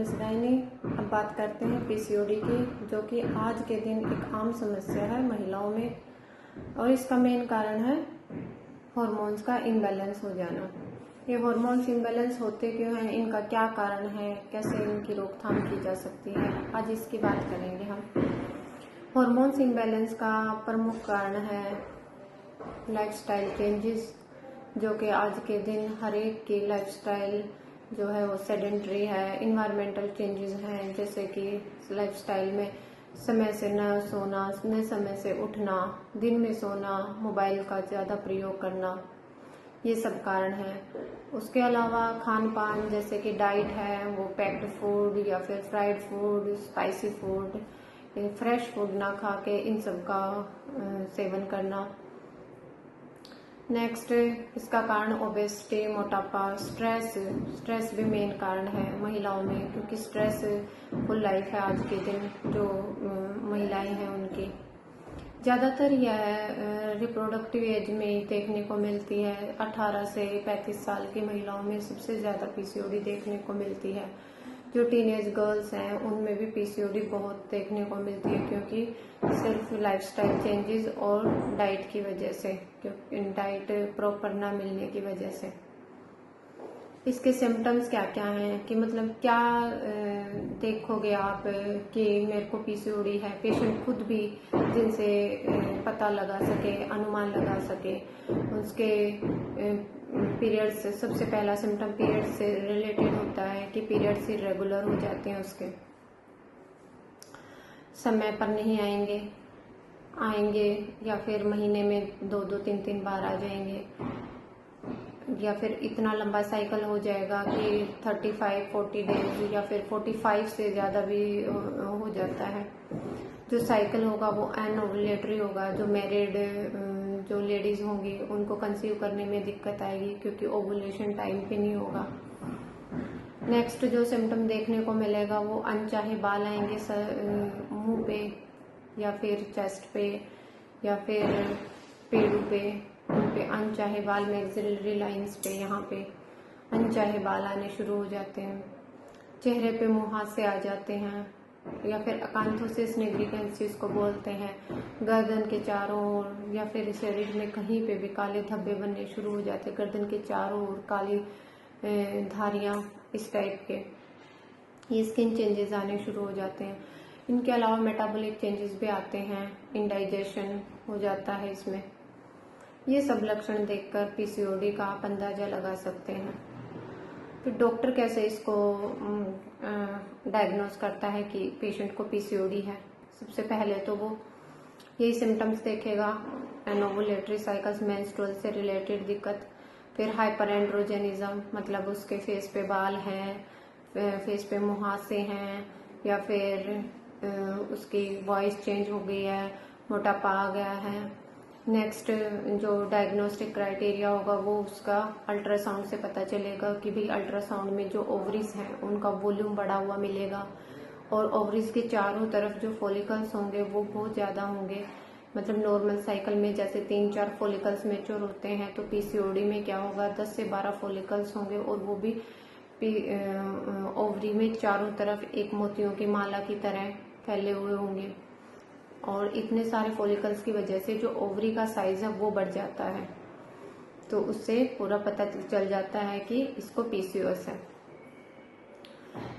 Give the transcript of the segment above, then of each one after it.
नमस्कार। अब बात करते हैं पीसीओडी की, जो कि आज के दिन एक आम समस्या है महिलाओं में। और इसका मेन कारण है हार्मोन्स का इम्बैलेंस हो जाना। ये हार्मोन्स इम्बैलेंस होते क्यों हैं, इनका क्या कारण है, कैसे इनकी रोकथाम की जा सकती है, आज इसकी बात करेंगे हम। हार्मोन्स इम्बैलेंस का प्रमुख कारण है लाइफस्टाइल चेंजेस, जो कि आज के दिन हर एक की लाइफस्टाइल जो है वो सेडेंटरी है। इन्वायरमेंटल चेंजेस हैं, जैसे कि लाइफस्टाइल में समय से न सोना, न समय से उठना, दिन में सोना, मोबाइल का ज़्यादा प्रयोग करना, ये सब कारण है। उसके अलावा खान पान, जैसे कि डाइट है वो पैक्ड फूड या फिर fried food, spicy food, fresh food ना खा के इन सब का सेवन करना। नेक्स्ट, इसका कारण ओबेसिटी, मोटापा, स्ट्रेस भी मेन कारण है महिलाओं में, क्योंकि स्ट्रेस फुल लाइफ है आज के दिन जो महिलाएं हैं उनकी। ज़्यादातर यह रिप्रोडक्टिव एज में देखने को मिलती है। 18 से 35 साल की महिलाओं में सबसे ज़्यादा पीसीओडी देखने को मिलती है। जो टीनेज गर्ल्स हैं उनमें भी पीसीओडी बहुत देखने को मिलती है, क्योंकि सिर्फ लाइफस्टाइल चेंजेस और डाइट की वजह से, क्योंकि डाइट प्रॉपर ना मिलने की वजह से। इसके सिम्टम्स क्या क्या हैं, कि मतलब क्या देखोगे आप कि मेरे को पीसीओडी है, पेशेंट खुद भी जिनसे पता लगा सके, अनुमान लगा सके। उसके पीरियड्स, सबसे पहला सिम्टम पीरियड से रिलेटेड होता है कि पीरियड्स इरेगुलर हो जाते हैं, उसके समय पर नहीं आएंगे या फिर महीने में 2-2, 3-3 बार आ जाएंगे, या फिर इतना लंबा साइकिल हो जाएगा कि 35-40 डेज या फिर 45 से ज़्यादा भी हो जाता है। जो साइकिल होगा वो एनओवुलेटरी होगा। जो मैरिड जो लेडीज होंगी उनको कंसीव करने में दिक्कत आएगी, क्योंकि ओवुलेशन टाइम पे नहीं होगा। नेक्स्ट जो सिम्टम देखने को मिलेगा वो अनचाहे बाल आएंगे मुंह पे या फिर चेस्ट पे या फिर पेड़ों पे, उन पे अनचाहे बाल, मैक्सिलरी लाइंस पे, यहाँ पे अनचाहे बाल आने शुरू हो जाते हैं। चेहरे पे मुहासे आ जाते हैं, या फिर अकांथोसिस निग्रिकेंस इसको बोलते हैं। गर्दन के चारों ओर या फिर शरीर में कहीं पे भी काले धब्बे बनने शुरू हो जाते हैं। गर्दन के चारों ओर काली धारियां, इस टाइप के ये स्किन चेंजेस आने शुरू हो जाते हैं। इनके अलावा मेटाबॉलिक चेंजेस भी आते हैं, इंडाइजेशन हो जाता है इसमें। ये सब लक्षण देखकर पीसीओडी का आप अंदाजा लगा सकते हैं। फिर डॉक्टर कैसे इसको डायग्नोज करता है कि पेशेंट को पीसीओडी है। सबसे पहले तो वो यही सिम्टम्स देखेगा, एनओवुलेटरी साइकिल्स, मेंस्ट्रुअल से रिलेटेड दिक्कत। फिर हाइपर एंड्रोजेनिज्म, मतलब उसके फेस पे बाल हैं, फेस पे मुहासे हैं, या फिर उसकी वॉइस चेंज हो गई है, मोटापा आ गया है। नेक्स्ट जो डायग्नोस्टिक क्राइटेरिया होगा वो उसका अल्ट्रासाउंड से पता चलेगा कि भाई अल्ट्रासाउंड में जो ओवरीज हैं उनका वॉल्यूम बढ़ा हुआ मिलेगा, और ओवरीज के चारों तरफ जो फॉलिकल्स होंगे वो बहुत ज़्यादा होंगे। मतलब नॉर्मल साइकिल में जैसे 3-4 फॉलिकल्स मैच्योर होते हैं, तो पीसीओडी में क्या होगा, 10 से 12 फॉलिकल्स होंगे, और वो भी ओवरी में चारों तरफ एक मोतियों की माला की तरह फैले हुए होंगे। और इतने सारे फॉलिकल्स की वजह से जो ओवरी का साइज है वो बढ़ जाता है, तो उससे पूरा पता चल जाता है कि इसको पीसीओएस है।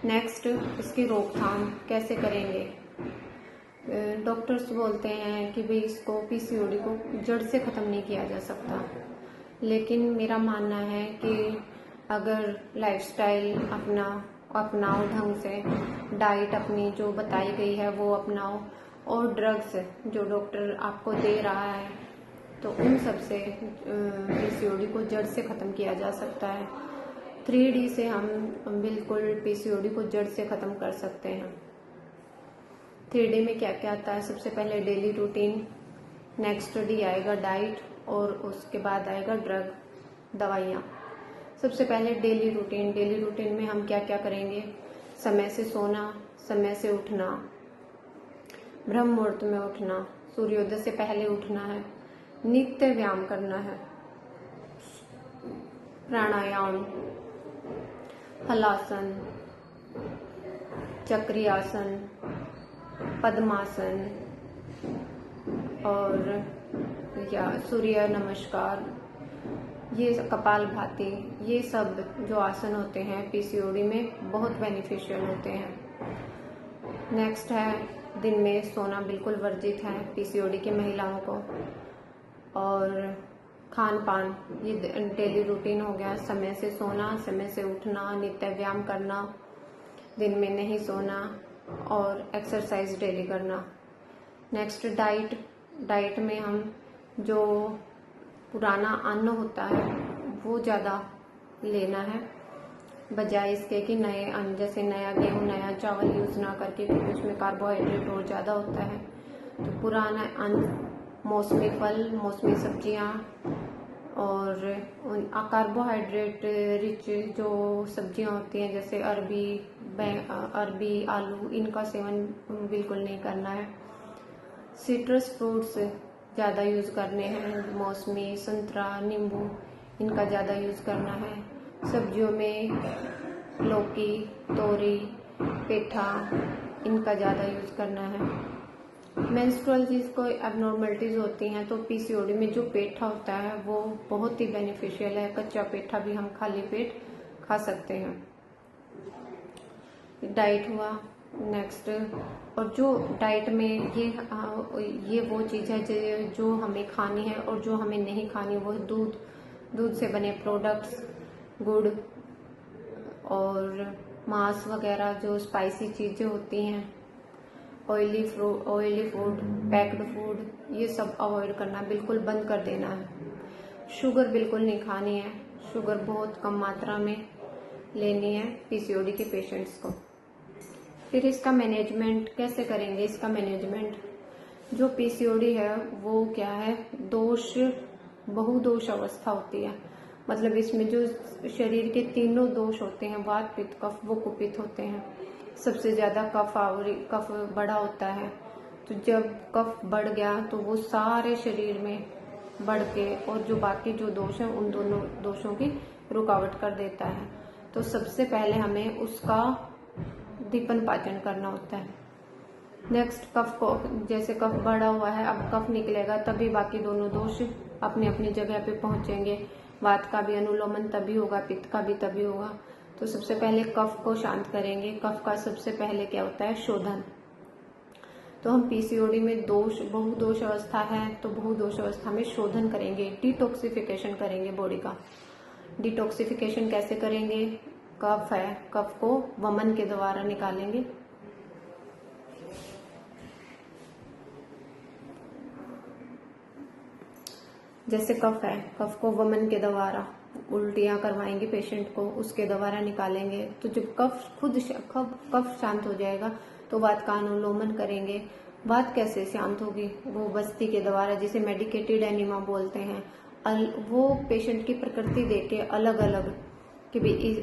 नेक्स्ट, इसकी रोकथाम कैसे करेंगे। डॉक्टर्स बोलते हैं कि भाई इसको पीसीओडी को जड़ से ख़त्म नहीं किया जा सकता, लेकिन मेरा मानना है कि अगर लाइफस्टाइल अपनाओ ढंग से, डाइट अपनी जो बताई गई है वो अपनाओ, और ड्रग्स जो डॉक्टर आपको दे रहा है, तो उन सब से पीसीओडी को जड़ से ख़त्म किया जा सकता है। 3D से हम बिल्कुल पीसीओडी को जड़ से ख़त्म कर सकते हैं। 3D में क्या क्या आता है, सबसे पहले डेली रूटीन, नेक्स्ट डी आएगा डाइट, और उसके बाद आएगा ड्रग, दवाइयाँ। सबसे पहले डेली रूटीन में हम क्या क्या करेंगे, समय से सोना, समय से उठना, ब्रह्म मुहूर्त में उठना, सूर्योदय से पहले उठना है, नित्य व्यायाम करना है, प्राणायाम, हलासन, चक्री आसन, पद्मासन और या सूर्य नमस्कार, ये कपाल भाती, ये सब जो आसन होते हैं पीसीओडी में बहुत बेनिफिशियल होते हैं। नेक्स्ट है दिन में सोना बिल्कुल वर्जित है पीसीओडी की महिलाओं को। और खान पान, ये डेली रूटीन हो गया, समय से सोना, समय से उठना, नित्य व्यायाम करना, दिन में नहीं सोना और एक्सरसाइज डेली करना। नेक्स्ट डाइट में हम जो पुराना अन्न होता है वो ज़्यादा लेना है, बजाय इसके कि नए अन्न जैसे नया गेहूँ, नया चावल यूज़ ना करके, क्योंकि उसमें कार्बोहाइड्रेट और ज़्यादा होता है। तो पुराना अन्न, मौसमी फल, मौसमी सब्जियाँ और कार्बोहाइड्रेट रिच जो सब्जियाँ होती हैं जैसे अरबी, आलू, इनका सेवन बिल्कुल नहीं करना है। सिट्रस फ्रूट्स ज़्यादा यूज़ करने हैं, मौसमी, संतरा, नींबू, इनका ज़्यादा यूज़ करना है। सब्जियों में लौकी, तोरी, पेठा, इनका ज़्यादा यूज़ करना है। मेंस्ट्रुअल चीज़ को एबनॉर्मलिटीज़ होती हैं तो पीसीओडी में जो पेठा होता है वो बहुत ही बेनिफिशियल है। कच्चा पेठा भी हम खाली पेट खा सकते हैं। डाइट हुआ। नेक्स्ट, और जो डाइट में ये वो चीज़ है जो हमें खानी है और जो हमें नहीं खानी, वो दूध से बने प्रोडक्ट्स, गुड़ और मांस वगैरह, जो स्पाइसी चीज़ें होती हैं, ऑयली फूड, पैक्ड फूड, ये सब अवॉइड करना, बिल्कुल बंद कर देना है। शुगर बिल्कुल नहीं खानी है, शुगर बहुत कम मात्रा में लेनी है पीसीओडी के पेशेंट्स को। फिर इसका मैनेजमेंट कैसे करेंगे? इसका मैनेजमेंट, जो पीसीओडी है वो क्या है, बहुदोष अवस्था होती है। मतलब इसमें जो शरीर के तीनों दोष होते हैं, वात, पित्त, कफ, वो कुपित होते हैं। सबसे ज्यादा कफ बड़ा होता है। तो जब कफ बढ़ गया तो वो सारे शरीर में बढ़ के और जो बाकी जो दोष हैं उन दोनों दोषों की रुकावट कर देता है। तो सबसे पहले हमें उसका दीपन पाचन करना होता है। नेक्स्ट, कफ को, जैसे कफ बढ़ा हुआ है, अब कफ निकलेगा तभी बाकी दोनों दोष अपनी अपनी जगह पे पहुंचेंगे। वात का भी अनुलोमन तभी होगा, पित्त का भी तभी होगा। तो सबसे पहले कफ को शांत करेंगे। कफ का सबसे पहले क्या होता है, शोधन। तो हम पीसीओडी में बहुदोष अवस्था है तो बहुदोष अवस्था में शोधन करेंगे, डिटॉक्सिफिकेशन करेंगे बॉडी का। डिटॉक्सिफिकेशन कैसे करेंगे? कफ है, कफ को वमन के द्वारा निकालेंगे। जैसे कफ है, कफ को वमन के द्वारा, उल्टियां करवाएंगे पेशेंट को, उसके द्वारा निकालेंगे। तो जब कफ शांत हो जाएगा तो वात का अनुलोमन करेंगे। वात कैसे शांत होगी? वो बस्ती के द्वारा, जिसे मेडिकेटेड एनिमा बोलते हैं। वो पेशेंट की प्रकृति देख के अलग अलग कि भाई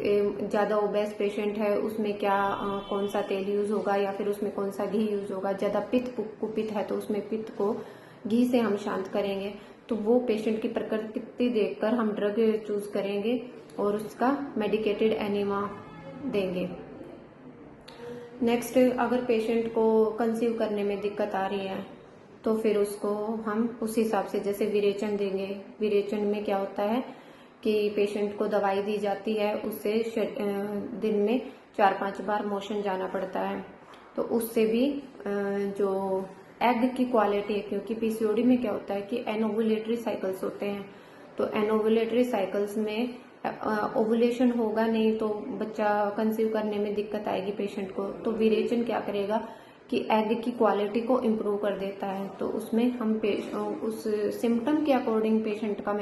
ज्यादा ओबेस पेशेंट है, उसमें क्या कौन सा तेल यूज होगा या फिर उसमें कौन सा घी यूज होगा। ज्यादा पित्त कुपित है तो उसमें पित्त को घी से हम शांत करेंगे। तो वो पेशेंट की प्रकृति देखकर हम ड्रग चूज करेंगे और उसका मेडिकेटेड एनिमा देंगे। नेक्स्ट, अगर पेशेंट को कंसीव करने में दिक्कत आ रही है तो फिर उसको हम उस हिसाब से जैसे विरेचन देंगे। विरेचन में क्या होता है कि पेशेंट को दवाई दी जाती है, उससे दिन में 4-5 बार मोशन जाना पड़ता है। तो उससे भी जो एग की क्वालिटी है, क्योंकि पीसीओडी में क्या होता है कि एनोवुलेटरी साइकिल्स होते हैं। तो एनोवुलेटरी साइकिल्स में ओवुलेशन होगा नहीं तो बच्चा कंसीव करने में दिक्कत आएगी पेशेंट को। तो विरेचन क्या करेगा कि एग की क्वालिटी को इम्प्रूव कर देता है। तो उसमें हम उस सिम्टम के अकॉर्डिंग पेशेंट का